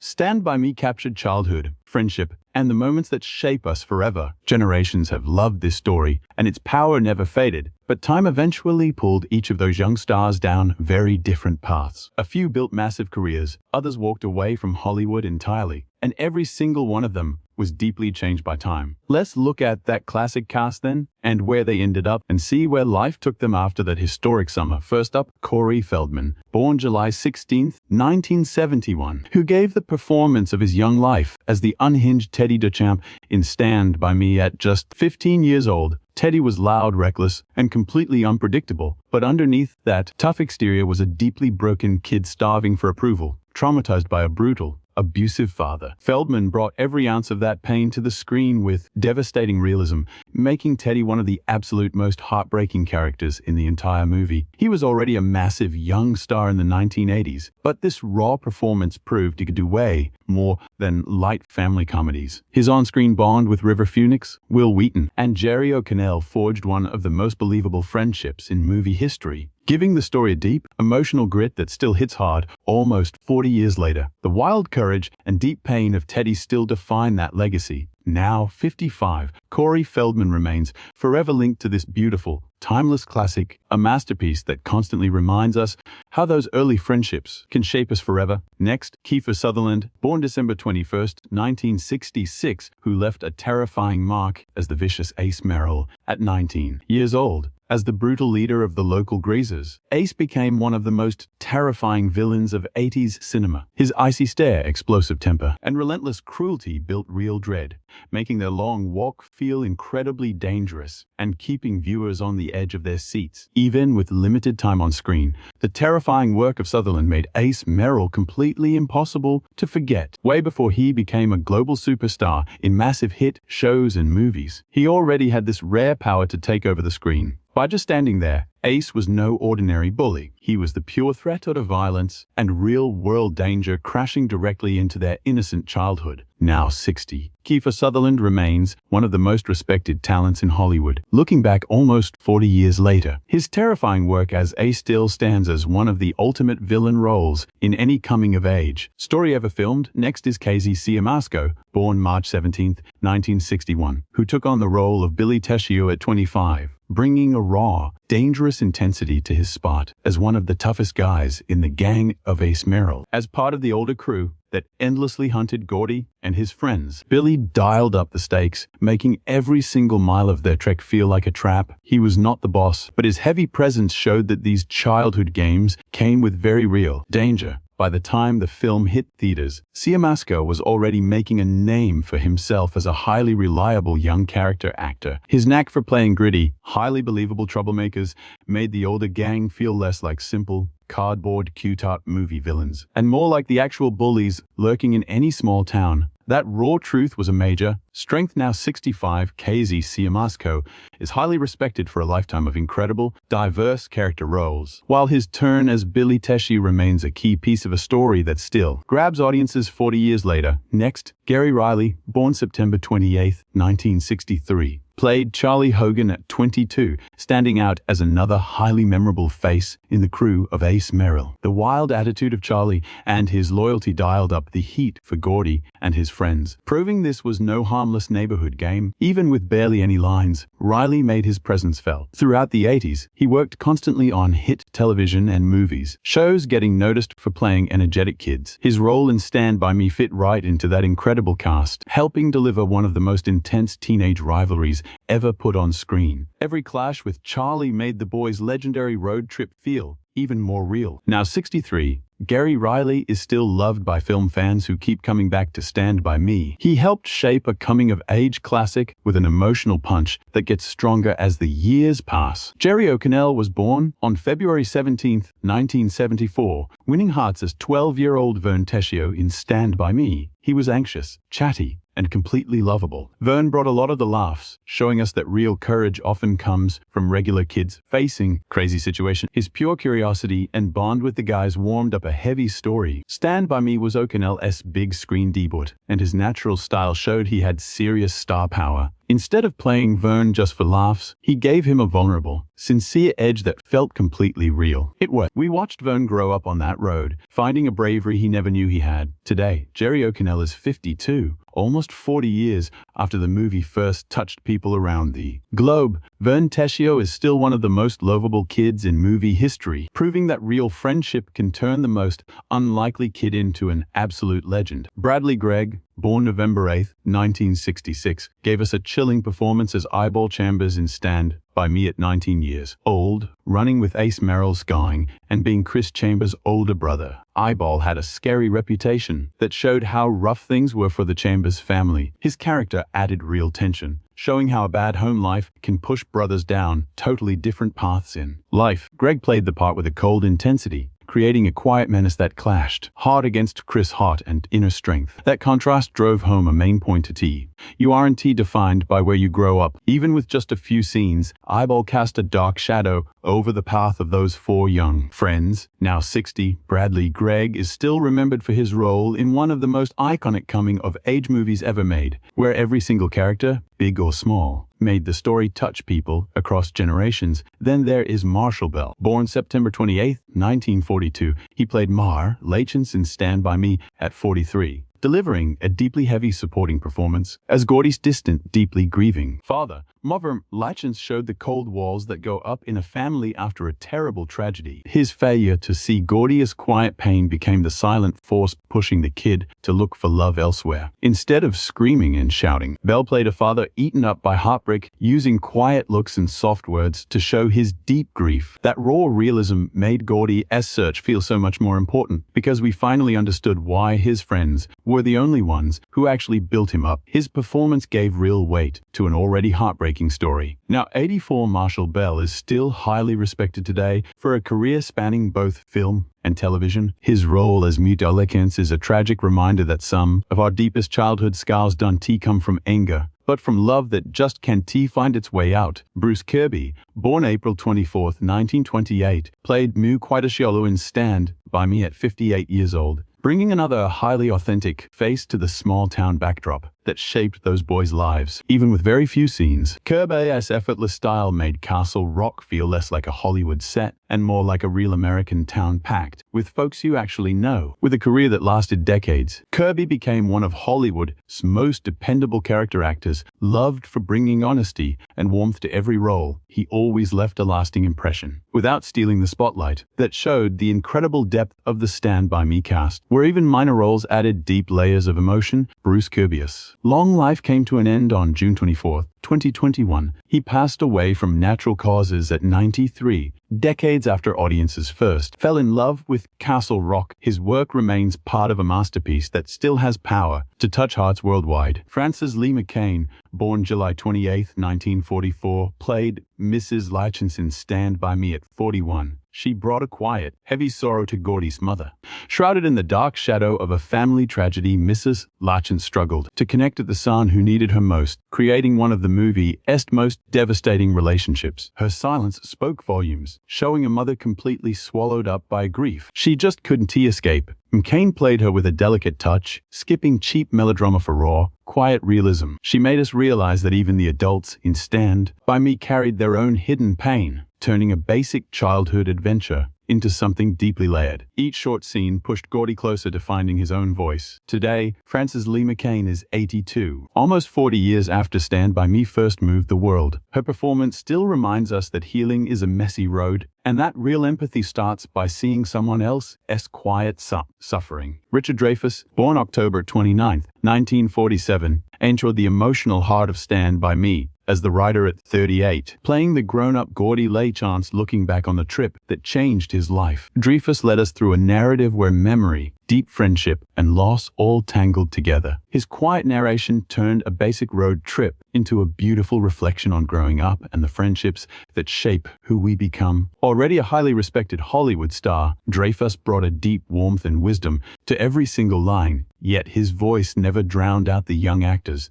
Stand By Me captured childhood, friendship, and the moments that shape us forever. Generations have loved this story, and its power never faded. But time eventually pulled each of those young stars down very different paths. A few built massive careers, others walked away from Hollywood entirely, and every single one of them was deeply changed by time. Let's look at that classic cast then, and where they ended up, and see where life took them after that historic summer. First up, Corey Feldman, born July 16th, 1971, who gave the performance of his young life as the unhinged Teddy Duchamp in Stand By Me at just 15 years old. Teddy was loud, reckless, and completely unpredictable, but underneath that tough exterior was a deeply broken kid starving for approval, traumatized by a brutal, abusive father. Feldman brought every ounce of that pain to the screen with devastating realism, making Teddy one of the absolute most heartbreaking characters in the entire movie. He was already a massive young star in the 1980s, but this raw performance proved he could do way more than light family comedies. His on-screen bond with River Phoenix, Will Wheaton, and Jerry O'Connell forged one of the most believable friendships in movie history, giving the story a deep, emotional grit that still hits hard almost 40 years later. The wild courage and deep pain of Teddy still define that legacy. Now 55, Corey Feldman remains forever linked to this beautiful, timeless classic, a masterpiece that constantly reminds us how those early friendships can shape us forever. Next, Kiefer Sutherland, born December 21st, 1966, who left a terrifying mark as the vicious Ace Merrill at 19 years old. As the brutal leader of the local greasers, Ace became one of the most terrifying villains of 80s cinema. His icy stare, explosive temper, and relentless cruelty built real dread, making their long walk feel incredibly dangerous and keeping viewers on the edge of their seats. Even with limited time on screen, the terrifying work of Sutherland made Ace Merrill completely impossible to forget. Way before he became a global superstar in massive hit shows and movies, he already had this rare power to take over the screen. By just standing there, Ace was no ordinary bully. He was the pure threat to violence and real-world danger crashing directly into their innocent childhood. Now 60, Kiefer Sutherland remains one of the most respected talents in Hollywood. Looking back almost 40 years later, his terrifying work as Ace still stands as one of the ultimate villain roles in any coming-of-age story ever filmed. Next is Casey Siamasco, born March 17, 1961, who took on the role of Billy Teshio at 25. Bringing a raw, dangerous intensity to his spot as one of the toughest guys in the gang of Ace Merrill. As part of the older crew that endlessly hunted Gordy and his friends, Billy dialed up the stakes, making every single mile of their trek feel like a trap. He was not the boss, but his heavy presence showed that these childhood games came with very real danger. By the time the film hit theaters, Siamasco was already making a name for himself as a highly reliable young character actor. His knack for playing gritty, highly believable troublemakers made the older gang feel less like simple, cardboard, cute-art movie villains, and more like the actual bullies lurking in any small town. That raw truth was a major strength. Now 65, Casey Siamasco is highly respected for a lifetime of incredible, diverse character roles, while his turn as Billy Teshi remains a key piece of a story that still grabs audiences 40 years later. Next, Gary Riley, born September 28, 1963. Played Charlie Hogan at 22, standing out as another highly memorable face in the crew of Ace Merrill. The wild attitude of Charlie and his loyalty dialed up the heat for Gordy and his friends, proving this was no harmless neighborhood game. Even with barely any lines, Riley made his presence felt. Throughout the 80s, he worked constantly on hit television and movies, shows getting noticed for playing energetic kids. His role in Stand By Me fit right into that incredible cast, helping deliver one of the most intense teenage rivalries ever put on screen. Every clash with Charlie made the boys' legendary road trip feel even more real. Now 63, Gary Riley is still loved by film fans who keep coming back to Stand By Me. He helped shape a coming-of-age classic with an emotional punch that gets stronger as the years pass. Jerry O'Connell was born on February 17, 1974, winning hearts as 12-year-old Vern Teshio in Stand By Me. He was anxious, chatty, and completely lovable. Vern brought a lot of the laughs, showing us that real courage often comes from regular kids facing crazy situations. His pure curiosity and bond with the guys warmed up a heavy story. Stand By Me was O'Connell's big screen debut, and his natural style showed he had serious star power. Instead of playing Vern just for laughs, he gave him a vulnerable, sincere edge that felt completely real. It worked. We watched Vern grow up on that road, finding a bravery he never knew he had. Today, Jerry O'Connell is 52, almost 40 years after the movie first touched people around the globe. Vern Tessio is still one of the most lovable kids in movie history, proving that real friendship can turn the most unlikely kid into an absolute legend. Bradley Gregg, born November 8, 1966, gave us a chilling performance as Eyeball Chambers in Stand By Me at 19 years old, running with Ace Merrill skying and being Chris Chambers' older brother. Eyeball had a scary reputation that showed how rough things were for the Chambers family. His character added real tension, showing how a bad home life can push brothers down totally different paths in life. Greg played the part with a cold intensity, creating a quiet menace that clashed hard against Chris' heart and inner strength. That contrast drove home a main point to T. You aren't defined by where you grow up. Even with just a few scenes, Eyeball cast a dark shadow over the path of those four young friends. Now 60, Bradley Gregg is still remembered for his role in one of the most iconic coming-of-age movies ever made, where every single character, big or small, made the story touch people across generations. Then there is Marshall Bell. Born September 28, 1942, he played Mar Lachance in Stand By Me at 43, delivering a deeply heavy supporting performance as Gordy's distant, deeply grieving father. Mother Lachance showed the cold walls that go up in a family after a terrible tragedy. His failure to see Gordy as quiet pain became the silent force pushing the kid to look for love elsewhere. Instead of screaming and shouting, Bell played a father eaten up by heartbreak, using quiet looks and soft words to show his deep grief. That raw realism made Gordy as such feel so much more important, because we finally understood why his friends were the only ones who actually built him up. His performance gave real weight to an already heartbreaking story. Now, 84 Marshall Bell is still highly respected today for a career spanning both film and television. His role as Mute Lachance is a tragic reminder that some of our deepest childhood scars don't come from anger, but from love that just can't find its way out. Bruce Kirby, born April 24, 1928, played Mu Quaitasholo in Stand By Me at 58 years old, bringing another highly authentic face to the small-town backdrop that shaped those boys' lives. Even with very few scenes, Kirby's effortless style made Castle Rock feel less like a Hollywood set and more like a real American town packed with folks you actually know. With a career that lasted decades, Kirby became one of Hollywood's most dependable character actors, loved for bringing honesty and warmth to every role. He always left a lasting impression, without stealing the spotlight, that showed the incredible depth of the Stand By Me cast, where even minor roles added deep layers of emotion. Bruce Kirby's long life came to an end on June 24, 2021. He passed away from natural causes at 93, decades after audiences first fell in love with Castle Rock. His work remains part of a masterpiece that still has power to touch hearts worldwide. Frances Lee McCain, born July 28, 1944, played Mrs. Lachance in Stand By Me at 41. She brought a quiet, heavy sorrow to Gordy's mother. Shrouded in the dark shadow of a family tragedy, Mrs. Lachance struggled to connect with the son who needed her most, creating one of the movie's most devastating relationships. Her silence spoke volumes, showing a mother completely swallowed up by grief. She just couldn't escape. McCain played her with a delicate touch, skipping cheap melodrama for raw, quiet realism. She made us realize that even the adults in Stand By Me carried their own hidden pain, turning a basic childhood adventure into something deeply layered. Each short scene pushed Gordy closer to finding his own voice. Today, Frances Lee McCain is 82, almost 40 years after Stand By Me first moved the world. Her performance still reminds us that healing is a messy road, and that real empathy starts by seeing someone else's quiet suffering. Richard Dreyfuss, born October 29, 1947, entered the emotional heart of Stand By Me as the writer at 38, playing the grown-up Gordy Lachance looking back on the trip that changed his life. Dreyfuss led us through a narrative where memory, deep friendship, and loss all tangled together. His quiet narration turned a basic road trip into a beautiful reflection on growing up and the friendships that shape who we become. Already a highly respected Hollywood star, Dreyfuss brought a deep warmth and wisdom to every single line, yet his voice never drowned out the young actors.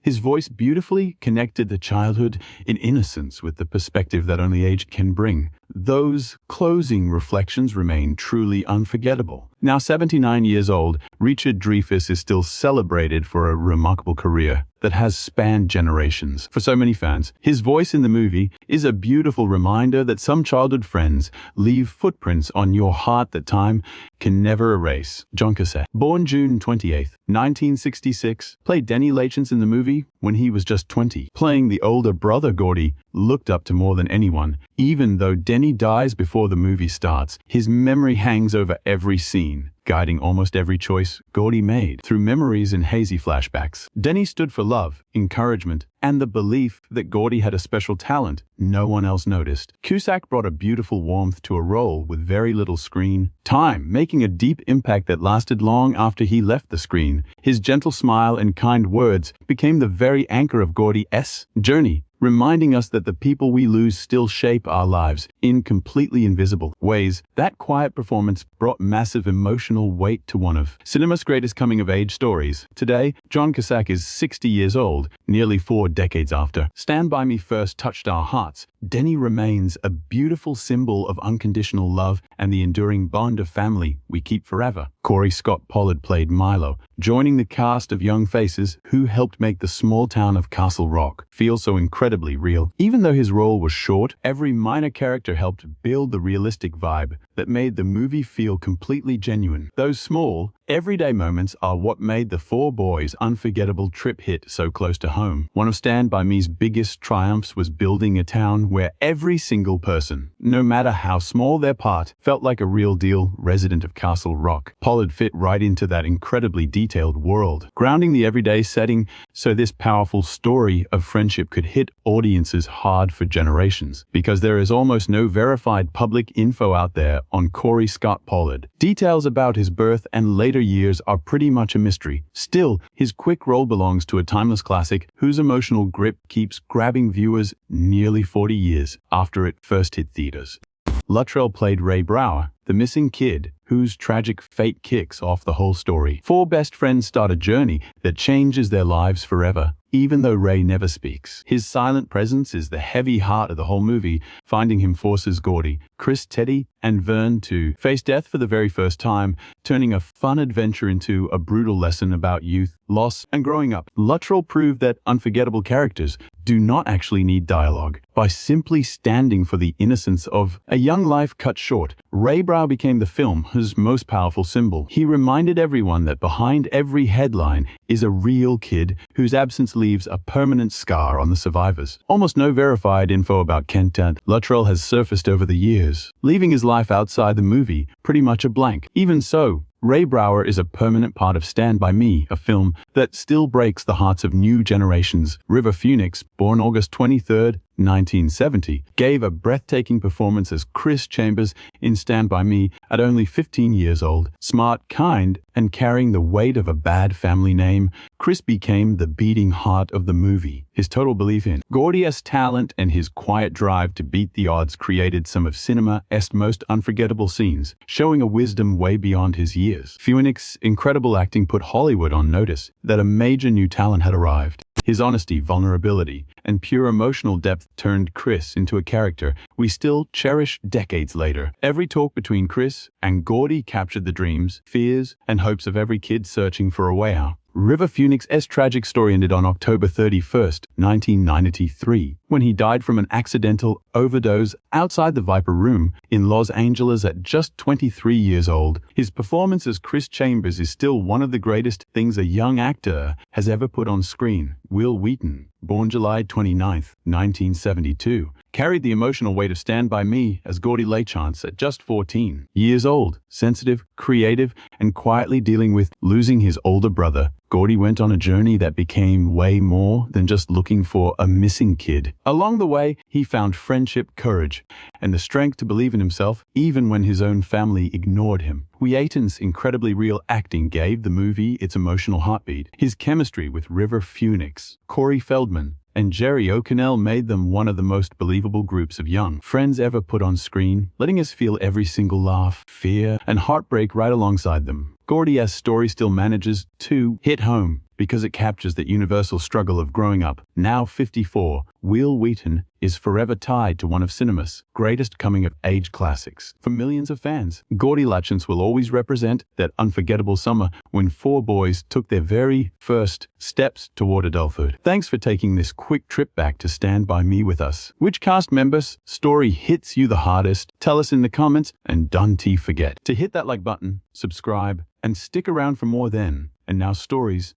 His voice beautifully connected the childhood in innocence with the perspective that only age can bring. Those closing reflections remain truly unforgettable. Now 79 years old, Richard Dreyfuss is still celebrated for a remarkable career that has spanned generations. For so many fans, his voice in the movie is a beautiful reminder that some childhood friends leave footprints on your heart that time can never erase. John Cusack, born June 28, 1966, played Denny Lachance in the movie when he was just 20. Playing the older brother Gordy looked up to more than anyone. Even though Denny dies before the movie starts, his memory hangs over every scene, guiding almost every choice Gordy made. Through memories and hazy flashbacks, Denny stood for love, encouragement, and the belief that Gordy had a special talent no one else noticed. Cusack brought a beautiful warmth to a role with very little screen time, making a deep impact that lasted long after he left the screen. His gentle smile and kind words became the very anchor of Gordy's journey, reminding us that the people we lose still shape our lives in completely invisible ways. That quiet performance brought massive emotional weight to one of cinema's greatest coming-of-age stories. Today, John Cusack is 60 years old, nearly 4 decades after Stand By Me first touched our hearts. Denny remains a beautiful symbol of unconditional love and the enduring bond of family we keep forever. Corey Pollard played Milo, joining the cast of young faces who helped make the small town of Castle Rock feel so incredibly real. Even though his role was short, every minor character helped build the realistic vibe that made the movie feel completely genuine. Those small, everyday moments are what made the Four Boys' unforgettable trip hit so close to home. One of Stand By Me's biggest triumphs was building a town where every single person, no matter how small their part, felt like a real deal resident of Castle Rock. Pollard fit right into that incredibly detailed world, grounding the everyday setting so this powerful story of friendship could hit audiences hard for generations. Because there is almost no verified public info out there on Corey Pollard. Details about his birth and later years are pretty much a mystery. Still, his quick role belongs to a timeless classic whose emotional grip keeps grabbing viewers nearly 40 years after it first hit theaters. Luttrell played Ray Brower, the missing kid whose tragic fate kicks off the whole story. 4 best friends start a journey that changes their lives forever, even though Ray never speaks. His silent presence is the heavy heart of the whole movie. Finding him forces Gordy, Chris, Teddy, and Vern to face death for the very first time, turning a fun adventure into a brutal lesson about youth, loss, and growing up. Luttrell proved that unforgettable characters do not actually need dialogue. By simply standing for the innocence of a young life cut short, Ray Brower became the film's most powerful symbol. He reminded everyone that behind every headline is a real kid whose absence leaves a permanent scar on the survivors. Almost no verified info about Kent and Luttrell has surfaced over the years, leaving his life outside the movie pretty much a blank. Even so, Ray Brower is a permanent part of Stand By Me, a film that still breaks the hearts of new generations. River Phoenix, born August 23, 1970, gave a breathtaking performance as Chris Chambers in Stand By Me at only 15 years old. Smart, kind, and carrying the weight of a bad family name, Chris became the beating heart of the movie. His total belief in Gordy's talent and his quiet drive to beat the odds created some of cinema's most unforgettable scenes, showing a wisdom way beyond his years. Phoenix's incredible acting put Hollywood on notice that a major new talent had arrived. His honesty, vulnerability, and pure emotional depth turned Chris into a character we still cherish decades later. Every talk between Chris and Gordy captured the dreams, fears, and hopes of every kid searching for a way out. River Phoenix's tragic story ended on October 31st, 1993, when he died from an accidental overdose outside the Viper Room in Los Angeles at just 23 years old. His performance as Chris Chambers is still one of the greatest things a young actor has ever put on screen. Will Wheaton, born July 29th, 1972, carried the emotional weight of Stand By Me as Gordy Lachance at just 14 years old, sensitive, creative, and quietly dealing with losing his older brother, Gordy went on a journey that became way more than just looking for a missing kid. Along the way, he found friendship, courage, and the strength to believe in himself, even when his own family ignored him. Wheaton's incredibly real acting gave the movie its emotional heartbeat. His chemistry with River Phoenix, Corey Feldman, and Jerry O'Connell made them one of the most believable groups of young friends ever put on screen, letting us feel every single laugh, fear, and heartbreak right alongside them. Gordy's story still manages to hit home because it captures that universal struggle of growing up. Now 54, Wheaton is forever tied to one of cinema's greatest coming-of-age classics. For millions of fans, Gordy Lachance will always represent that unforgettable summer when four boys took their very first steps toward adulthood. Thanks for taking this quick trip back to Stand By Me with us. Which cast member's story hits you the hardest? Tell us in the comments, and don't forget to hit that like button, subscribe, and stick around for more then. And now stories